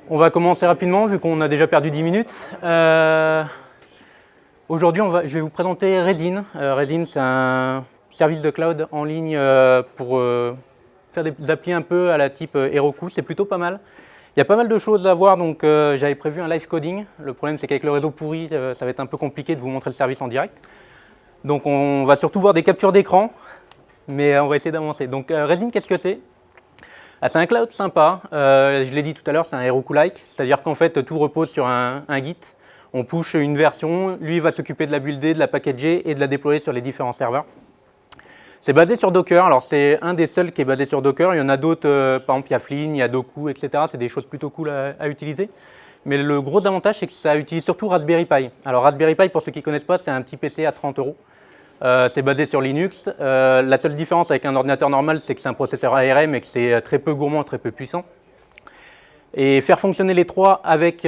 On va commencer rapidement vu qu'on a déjà perdu 10 minutes. Aujourd'hui, je vais vous présenter Resin. Resin, c'est un service de cloud en ligne pour faire des applis un peu à la type Heroku. C'est plutôt pas mal. Il y a pas mal de choses à voir, donc j'avais prévu un live coding. Le problème, c'est qu'avec le réseau pourri, ça va être un peu compliqué de vous montrer le service en direct. Donc on va surtout voir des captures d'écran, mais on va essayer d'avancer. Donc Resin, qu'est-ce que c'est? C'est un cloud sympa, je l'ai dit tout à l'heure, c'est un Heroku-like, c'est-à-dire qu'en fait tout repose sur un Git. On push une version, lui va s'occuper de la builder, de la packager et de la déployer sur les différents serveurs. C'est basé sur Docker, alors c'est un des seuls qui est basé sur Docker, il y en a d'autres, par exemple il y a Flink, il y a Doku, etc. C'est des choses plutôt cool à utiliser. Mais le gros avantage, c'est que ça utilise surtout Raspberry Pi. Alors Raspberry Pi, pour ceux qui ne connaissent pas, c'est un petit PC à 30 €. C'est basé sur Linux. La seule différence avec un ordinateur normal, c'est que c'est un processeur ARM et que c'est très peu gourmand, très peu puissant. Et faire fonctionner les trois avec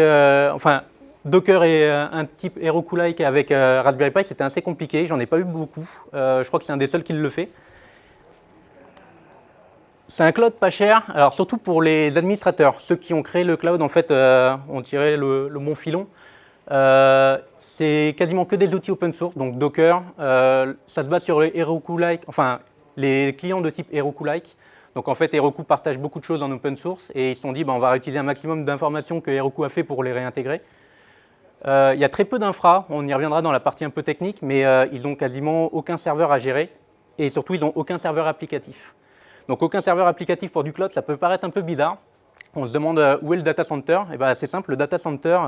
Docker et un type Heroku-like avec Raspberry Pi, c'était assez compliqué. J'en ai pas eu beaucoup. Je crois que c'est un des seuls qui le fait. C'est un cloud pas cher, alors surtout pour les administrateurs. Ceux qui ont créé le cloud, en fait, ont tiré le bon filon. C'est quasiment que des outils open source, donc Docker. Ça se base sur les Heroku-like, enfin les clients de type Heroku-like. Donc en fait, Heroku partage beaucoup de choses en open source et ils se sont dit, on va réutiliser un maximum d'informations que Heroku a fait pour les réintégrer. Il y a très peu d'infra, on y reviendra dans la partie un peu technique, mais ils n'ont quasiment aucun serveur à gérer et surtout, ils n'ont aucun serveur applicatif. Donc aucun serveur applicatif pour du cloud, ça peut paraître un peu bizarre. On se demande où est le data center. Et ben, c'est simple, le data center,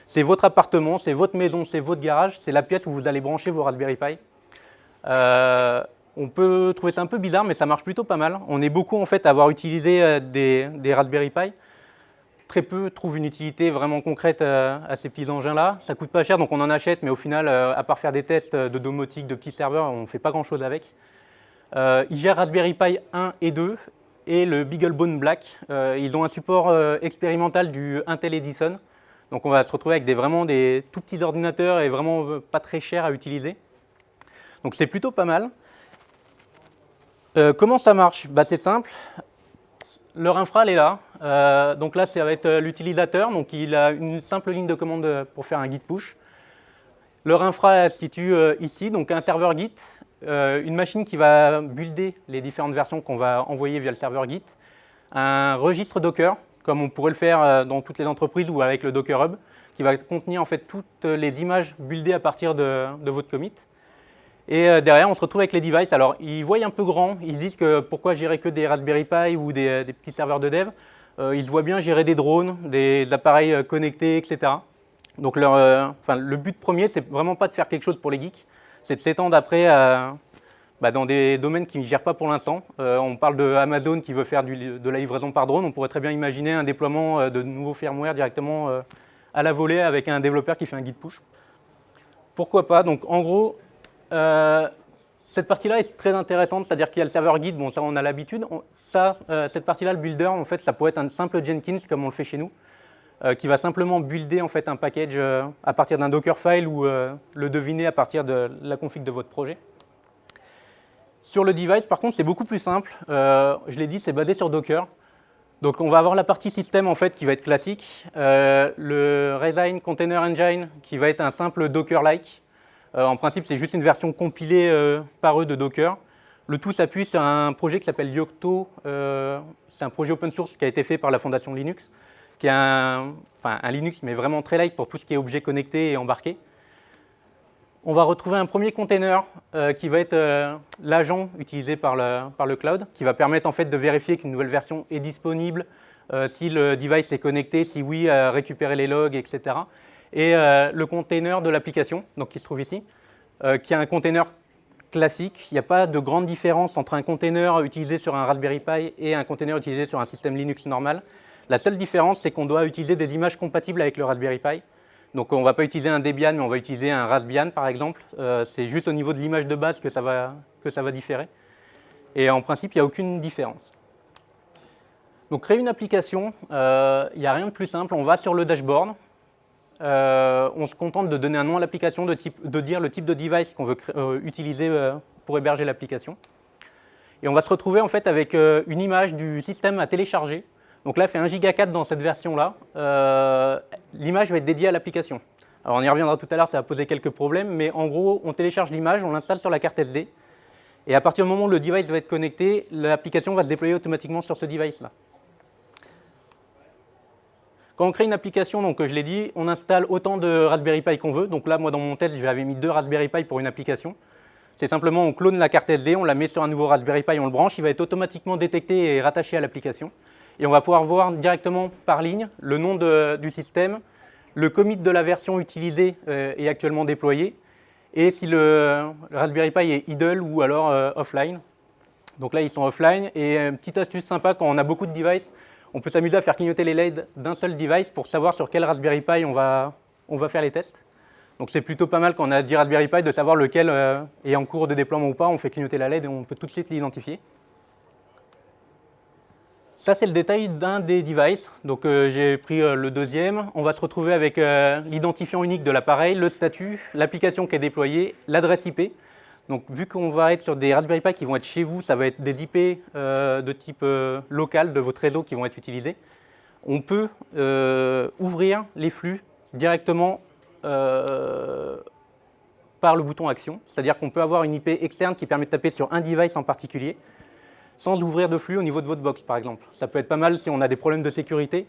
c'est votre appartement, c'est votre maison, c'est votre garage, c'est la pièce où vous allez brancher vos Raspberry Pi. On peut trouver ça un peu bizarre, mais ça marche plutôt pas mal. On est beaucoup en fait à avoir utilisé des Raspberry Pi. Très peu trouvent une utilité vraiment concrète à ces petits engins-là. Ça coûte pas cher, donc on en achète, mais au final, à part faire des tests de domotique, de petits serveurs, on ne fait pas grand-chose avec. Ils gèrent Raspberry Pi 1 et 2 et le BeagleBone Black. Ils ont un support expérimental du Intel Edison. Donc on va se retrouver avec vraiment des tout petits ordinateurs et vraiment pas très chers à utiliser. Donc c'est plutôt pas mal. Comment ça marche? C'est simple. Leur infra, elle est là. Donc là, ça va être l'utilisateur. Donc il a une simple ligne de commande pour faire un git push. Leur infra se situe ici, donc un serveur Git, une machine qui va builder les différentes versions qu'on va envoyer via le serveur Git, un registre Docker, comme on pourrait le faire dans toutes les entreprises ou avec le Docker Hub, qui va contenir en fait toutes les images buildées à partir de votre commit. Et derrière, on se retrouve avec les devices. Alors, ils voient un peu grand. Ils disent que pourquoi gérer que des Raspberry Pi ou des petits serveurs de dev. Ils se voient bien gérer des drones, des appareils connectés, etc. Donc, le but premier, c'est vraiment pas de faire quelque chose pour les geeks. C'est de s'étendre après dans des domaines qui ne gèrent pas pour l'instant. On parle de Amazon qui veut faire de la livraison par drone. On pourrait très bien imaginer un déploiement de nouveaux firmware directement à la volée avec un développeur qui fait un git push. Pourquoi pas? Donc, en gros, cette partie-là est très intéressante, c'est-à-dire qu'il y a le serveur Git, bon ça on a l'habitude. Cette partie-là, le builder, en fait, ça pourrait être un simple Jenkins comme on le fait chez nous, qui va simplement builder en fait un package à partir d'un Dockerfile ou le deviner à partir de la config de votre projet. Sur le device, par contre, c'est beaucoup plus simple. Je l'ai dit, c'est basé sur Docker. Donc on va avoir la partie système en fait qui va être classique, le Resin Container Engine qui va être un simple Docker-like. En principe, c'est juste une version compilée par eux de Docker. Le tout s'appuie sur un projet qui s'appelle Yocto. C'est un projet open source qui a été fait par la fondation Linux, qui est un Linux, mais vraiment très light pour tout ce qui est objet connecté et embarqué. On va retrouver un premier container qui va être l'agent utilisé par le cloud, qui va permettre en fait de vérifier qu'une nouvelle version est disponible, si le device est connecté, si oui, récupérer les logs, etc. Et le container de l'application, donc qui se trouve ici, qui est un container classique. Il n'y a pas de grande différence entre un container utilisé sur un Raspberry Pi et un container utilisé sur un système Linux normal. La seule différence, c'est qu'on doit utiliser des images compatibles avec le Raspberry Pi. Donc on ne va pas utiliser un Debian, mais on va utiliser un Raspbian par exemple. C'est juste au niveau de l'image de base que ça va différer. Et en principe, il n'y a aucune différence. Donc créer une application, il n'y a rien de plus simple. On va sur le dashboard. On se contente de donner un nom à l'application, de dire le type de device qu'on veut utiliser pour héberger l'application. Et on va se retrouver en fait avec une image du système à télécharger. Donc là, fait 1 Go 4 dans cette version-là. L'image va être dédiée à l'application. Alors on y reviendra tout à l'heure, ça va poser quelques problèmes, mais en gros, on télécharge l'image, on l'installe sur la carte SD, et à partir du moment où le device va être connecté, l'application va se déployer automatiquement sur ce device-là. Quand on crée une application, donc je l'ai dit, on installe autant de Raspberry Pi qu'on veut. Donc là, moi dans mon test, j'avais mis 2 Raspberry Pi pour une application. C'est simplement, on clone la carte SD, on la met sur un nouveau Raspberry Pi, on le branche, il va être automatiquement détecté et rattaché à l'application. Et on va pouvoir voir directement par ligne le nom du système, le commit de la version utilisée et actuellement déployée, et si le Raspberry Pi est idle ou alors offline. Donc là, ils sont offline. Et une petite astuce sympa, quand on a beaucoup de devices, on peut s'amuser à faire clignoter les LED d'un seul device pour savoir sur quel Raspberry Pi on va faire les tests. Donc c'est plutôt pas mal quand on a 10 Raspberry Pi de savoir lequel est en cours de déploiement ou pas. On fait clignoter la LED et on peut tout de suite l'identifier. Ça, c'est le détail d'un des devices. Donc j'ai pris le deuxième. On va se retrouver avec l'identifiant unique de l'appareil, le statut, l'application qui est déployée, l'adresse IP. Donc vu qu'on va être sur des Raspberry Pi qui vont être chez vous, ça va être des IP de type local de votre réseau qui vont être utilisés. On peut ouvrir les flux directement par le bouton Action. C'est-à-dire qu'on peut avoir une IP externe qui permet de taper sur un device en particulier, sans ouvrir de flux au niveau de votre box, par exemple. Ça peut être pas mal si on a des problèmes de sécurité.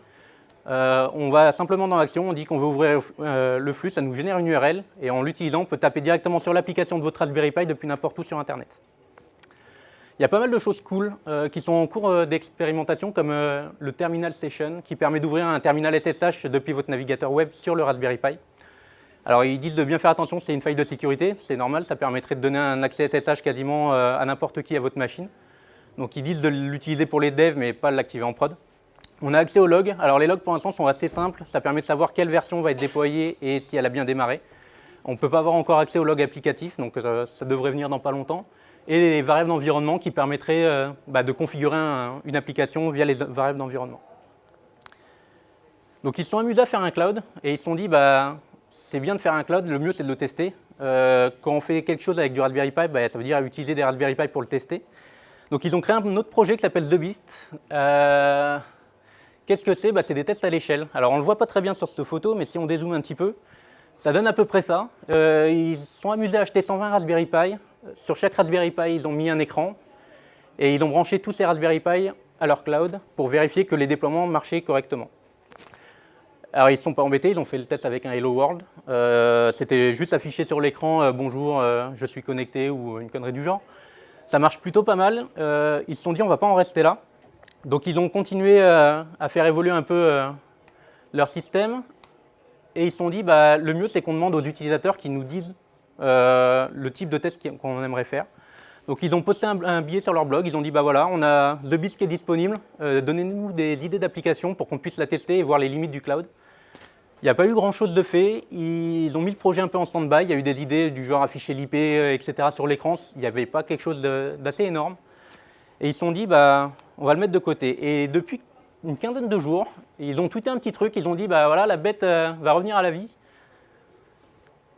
On va simplement dans Action, on dit qu'on veut ouvrir le flux, ça nous génère une URL, et en l'utilisant, on peut taper directement sur l'application de votre Raspberry Pi depuis n'importe où sur Internet. Il y a pas mal de choses cool qui sont en cours d'expérimentation, comme le Terminal Session, qui permet d'ouvrir un terminal SSH depuis votre navigateur web sur le Raspberry Pi. Alors ils disent de bien faire attention, c'est une faille de sécurité, c'est normal, ça permettrait de donner un accès SSH quasiment à n'importe qui à votre machine. Donc ils disent de l'utiliser pour les devs, mais pas de l'activer en prod. On a accès aux logs. Alors les logs pour l'instant sont assez simples, ça permet de savoir quelle version va être déployée et si elle a bien démarré. On ne peut pas avoir encore accès aux logs applicatifs, donc ça devrait venir dans pas longtemps. Et les variables d'environnement qui permettraient de configurer une application via les variables d'environnement. Donc ils se sont amusés à faire un cloud et ils se sont dit c'est bien de faire un cloud, le mieux c'est de le tester. Quand on fait quelque chose avec du Raspberry Pi, ça veut dire utiliser des Raspberry Pi pour le tester. Donc ils ont créé un autre projet qui s'appelle The Beast. Qu'est-ce que c'est? C'est des tests à l'échelle. Alors on ne le voit pas très bien sur cette photo, mais si on dézoome un petit peu, ça donne à peu près ça. Ils se sont amusés à acheter 120 Raspberry Pi. Sur chaque Raspberry Pi, ils ont mis un écran et ils ont branché tous ces Raspberry Pi à leur cloud pour vérifier que les déploiements marchaient correctement. Alors ils ne sont pas embêtés, ils ont fait le test avec un Hello World. C'était juste affiché sur l'écran bonjour, je suis connecté ou une connerie du genre. Ça marche plutôt pas mal. Ils se sont dit on ne va pas en rester là. Donc ils ont continué à faire évoluer un peu leur système. Et ils se sont dit le mieux c'est qu'on demande aux utilisateurs qui nous disent le type de test qu'on aimerait faire. Donc ils ont posté un billet sur leur blog, ils ont dit voilà, on a The Beast qui est disponible, donnez-nous des idées d'applications pour qu'on puisse la tester et voir les limites du cloud. Il n'y a pas eu grand chose de fait, ils ont mis le projet un peu en stand-by, il y a eu des idées du genre afficher l'IP, etc. sur l'écran, il n'y avait pas quelque chose d'assez énorme. Et ils se sont dit on va le mettre de côté. Et depuis une quinzaine de jours, ils ont tweeté un petit truc, ils ont dit voilà, la bête va revenir à la vie.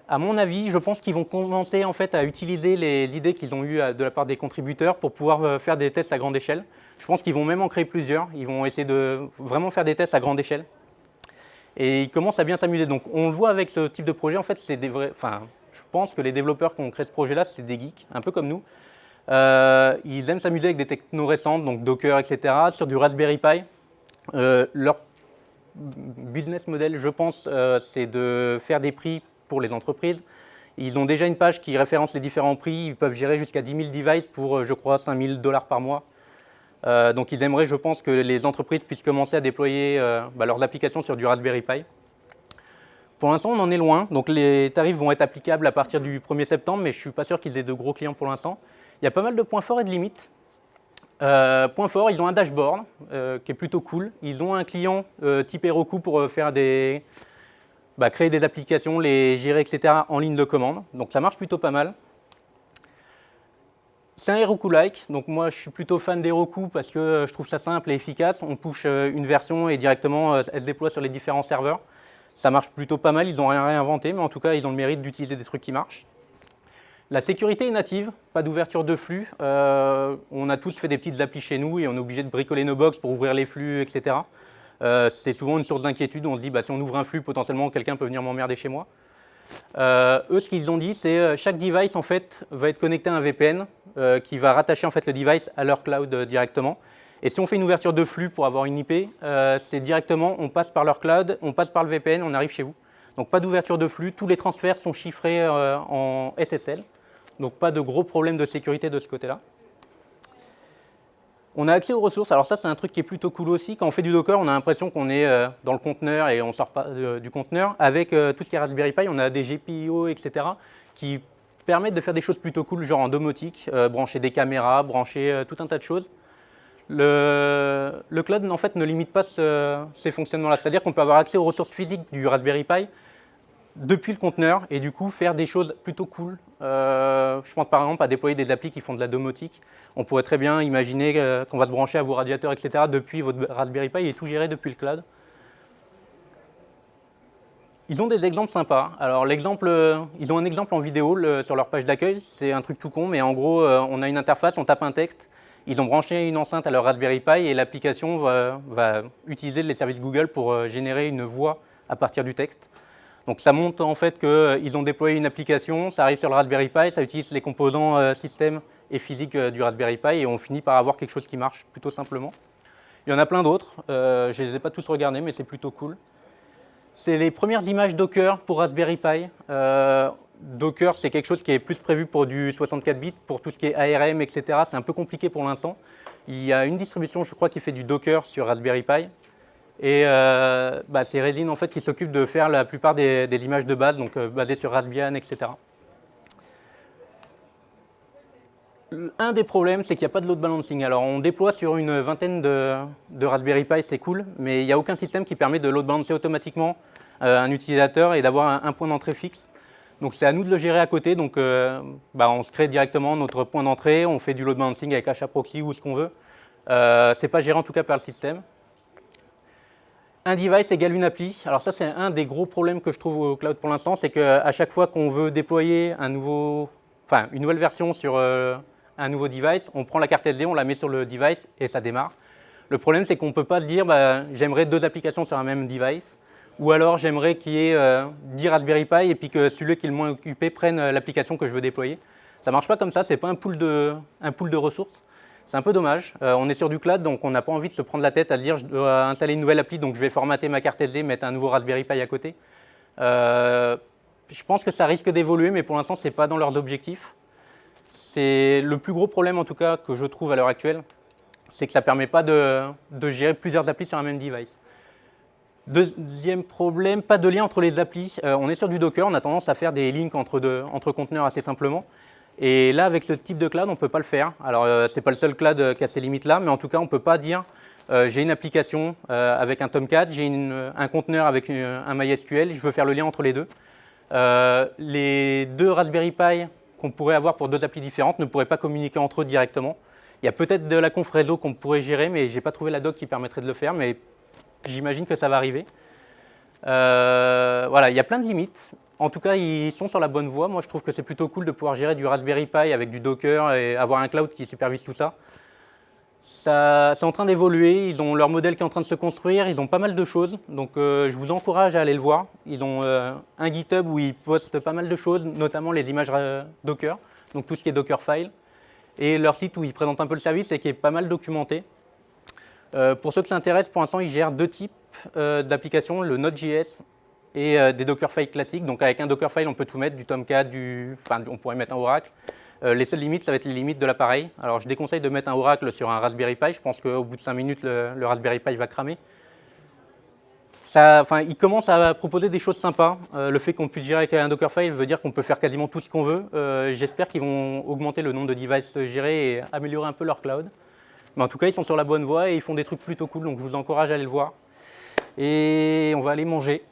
À mon avis, je pense qu'ils vont commencer en fait à utiliser les idées qu'ils ont eues de la part des contributeurs pour pouvoir faire des tests à grande échelle. Je pense qu'ils vont même en créer plusieurs. Ils vont essayer de vraiment faire des tests à grande échelle. Et ils commencent à bien s'amuser. Donc on le voit avec ce type de projet, en fait, c'est des vrais. Enfin, je pense que les développeurs qui ont créé ce projet-là, c'est des geeks, un peu comme nous. Ils aiment s'amuser avec des technos récentes, donc Docker, etc., sur du Raspberry Pi. Leur business model, je pense, c'est de faire des prix pour les entreprises. Ils ont déjà une page qui référence les différents prix. Ils peuvent gérer jusqu'à 10 000 devices pour, je crois, 5 000 $ par mois. Donc ils aimeraient, je pense, que les entreprises puissent commencer à déployer leurs applications sur du Raspberry Pi. Pour l'instant, on en est loin. Donc les tarifs vont être applicables à partir du 1er septembre, mais je ne suis pas sûr qu'ils aient de gros clients pour l'instant. Il y a pas mal de points forts et de limites. Point fort, ils ont un dashboard qui est plutôt cool. Ils ont un client type Heroku pour faire créer des applications, les gérer, etc. en ligne de commande. Donc ça marche plutôt pas mal. C'est un Heroku-like, donc moi je suis plutôt fan d'Heroku parce que je trouve ça simple et efficace. On push une version et directement elle se déploie sur les différents serveurs. Ça marche plutôt pas mal, ils n'ont rien réinventé, mais en tout cas ils ont le mérite d'utiliser des trucs qui marchent. La sécurité est native, pas d'ouverture de flux. On a tous fait des petites applis chez nous et on est obligé de bricoler nos box pour ouvrir les flux, etc. C'est souvent une source d'inquiétude. On se dit, bah, si on ouvre un flux, potentiellement, quelqu'un peut venir m'emmerder chez moi. Eux, ce qu'ils ont dit, c'est chaque device en fait, va être connecté à un VPN qui va rattacher en fait, le device à leur cloud directement. Et si on fait une ouverture de flux pour avoir une IP, c'est directement, on passe par leur cloud, on passe par le VPN, on arrive chez vous. Donc pas d'ouverture de flux, tous les transferts sont chiffrés en SSL. Donc pas de gros problèmes de sécurité de ce côté-là. On a accès aux ressources. Alors ça, c'est un truc qui est plutôt cool aussi. Quand on fait du Docker, on a l'impression qu'on est dans le conteneur et on ne sort pas du conteneur. Avec tout ce qui est Raspberry Pi, on a des GPIO, etc. qui permettent de faire des choses plutôt cool, genre en domotique, brancher des caméras, brancher tout un tas de choses. Le cloud, en fait, ne limite pas ces fonctionnements-là. C'est-à-dire qu'on peut avoir accès aux ressources physiques du Raspberry Pi depuis le conteneur et du coup faire des choses plutôt cool. Je pense par exemple à déployer des applis qui font de la domotique. On pourrait très bien imaginer qu'on va se brancher à vos radiateurs, etc. depuis votre Raspberry Pi et tout gérer depuis le cloud. Ils ont des exemples sympas. Alors ils ont un exemple en vidéo sur leur page d'accueil. C'est un truc tout con, mais en gros, on a une interface, on tape un texte. Ils ont branché une enceinte à leur Raspberry Pi et l'application va utiliser les services Google pour générer une voix à partir du texte. Donc ça montre en fait qu'ils ont déployé une application, ça arrive sur le Raspberry Pi, ça utilise les composants système et physique du Raspberry Pi et on finit par avoir quelque chose qui marche plutôt simplement. Il y en a plein d'autres, je ne les ai pas tous regardés mais c'est plutôt cool. C'est les premières images Docker pour Raspberry Pi. Docker, c'est quelque chose qui est plus prévu pour du 64 bits, pour tout ce qui est ARM, etc. C'est un peu compliqué pour l'instant. Il y a une distribution, je crois, qui fait du Docker sur Raspberry Pi. Et c'est Resin en fait, qui s'occupe de faire la plupart des images de base, donc basées sur Raspbian, etc. Un des problèmes, c'est qu'il n'y a pas de load balancing. Alors, on déploie sur une vingtaine de Raspberry Pi, c'est cool, mais il n'y a aucun système qui permet de load balancer automatiquement un utilisateur et d'avoir un point d'entrée fixe. Donc, c'est à nous de le gérer à côté. Donc, on se crée directement notre point d'entrée, on fait du load balancing avec HAProxy ou ce qu'on veut. Ce n'est pas géré en tout cas par le système. Un device égale une appli. Alors ça, c'est un des gros problèmes que je trouve au cloud pour l'instant, c'est qu'à chaque fois qu'on veut déployer une nouvelle version sur un nouveau device, on prend la carte SD, on la met sur le device et ça démarre. Le problème, c'est qu'on ne peut pas se dire j'aimerais 2 applications sur un même device, ou alors j'aimerais qu'il y ait 10 Raspberry Pi et puis que celui qui est le moins occupé prenne l'application que je veux déployer. Ça ne marche pas comme ça, ce n'est pas un pool de ressources. C'est un peu dommage. On est sur du cloud, donc on n'a pas envie de se prendre la tête à se dire je dois installer une nouvelle appli, donc je vais formater ma carte SD, mettre un nouveau Raspberry Pi à côté. Je pense que ça risque d'évoluer, mais pour l'instant, ce n'est pas dans leurs objectifs. C'est le plus gros problème, en tout cas, que je trouve à l'heure actuelle, c'est que ça ne permet pas de gérer plusieurs applis sur un même device. Deuxième problème, pas de lien entre les applis. On est sur du Docker, on a tendance à faire des links entre conteneurs assez simplement. Et là, avec le type de cloud, on ne peut pas le faire. Alors, ce n'est pas le seul cloud qui a ces limites-là, mais en tout cas, on ne peut pas dire j'ai une application avec un Tomcat, j'ai un conteneur avec un MySQL, je veux faire le lien entre les deux. Les 2 Raspberry Pi qu'on pourrait avoir pour 2 applis différentes ne pourraient pas communiquer entre eux directement. Il y a peut-être de la conf réseau qu'on pourrait gérer, mais je n'ai pas trouvé la doc qui permettrait de le faire, mais j'imagine que ça va arriver. Voilà, il y a plein de limites. En tout cas, ils sont sur la bonne voie. Moi, je trouve que c'est plutôt cool de pouvoir gérer du Raspberry Pi avec du Docker et avoir un cloud qui supervise tout ça. C'est en train d'évoluer. Ils ont leur modèle qui est en train de se construire. Ils ont pas mal de choses. Donc, je vous encourage à aller le voir. Ils ont un GitHub où ils postent pas mal de choses, notamment les images Docker, donc tout ce qui est Dockerfile. Et leur site où ils présentent un peu le service et qui est pas mal documenté. Pour ceux que ça intéresse, pour l'instant, ils gèrent 2 types d'applications, le Node.js et des Dockerfiles classiques. Donc avec un Dockerfile, on peut tout mettre, du Tomcat, on pourrait mettre un Oracle. Les seules limites, ça va être les limites de l'appareil. Alors je déconseille de mettre un Oracle sur un Raspberry Pi. Je pense qu'au bout de 5 minutes, le Raspberry Pi va cramer. Ils commencent à proposer des choses sympas. Le fait qu'on puisse gérer avec un Dockerfile veut dire qu'on peut faire quasiment tout ce qu'on veut. J'espère qu'ils vont augmenter le nombre de devices gérés et améliorer un peu leur cloud. Mais en tout cas, ils sont sur la bonne voie et ils font des trucs plutôt cool. Donc je vous encourage à aller le voir. Et on va aller manger.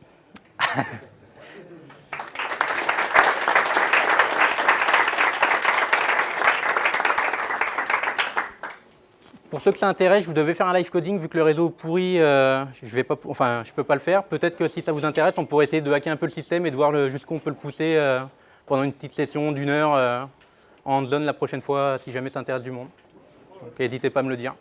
Pour ceux que ça intéresse, vous devez faire un live coding vu que le réseau est pourri, je peux pas le faire. Peut-être que si ça vous intéresse, on pourrait essayer de hacker un peu le système et de voir jusqu'où on peut le pousser pendant une petite session d'1 heure en zone la prochaine fois si jamais ça intéresse du monde. Donc n'hésitez pas à me le dire.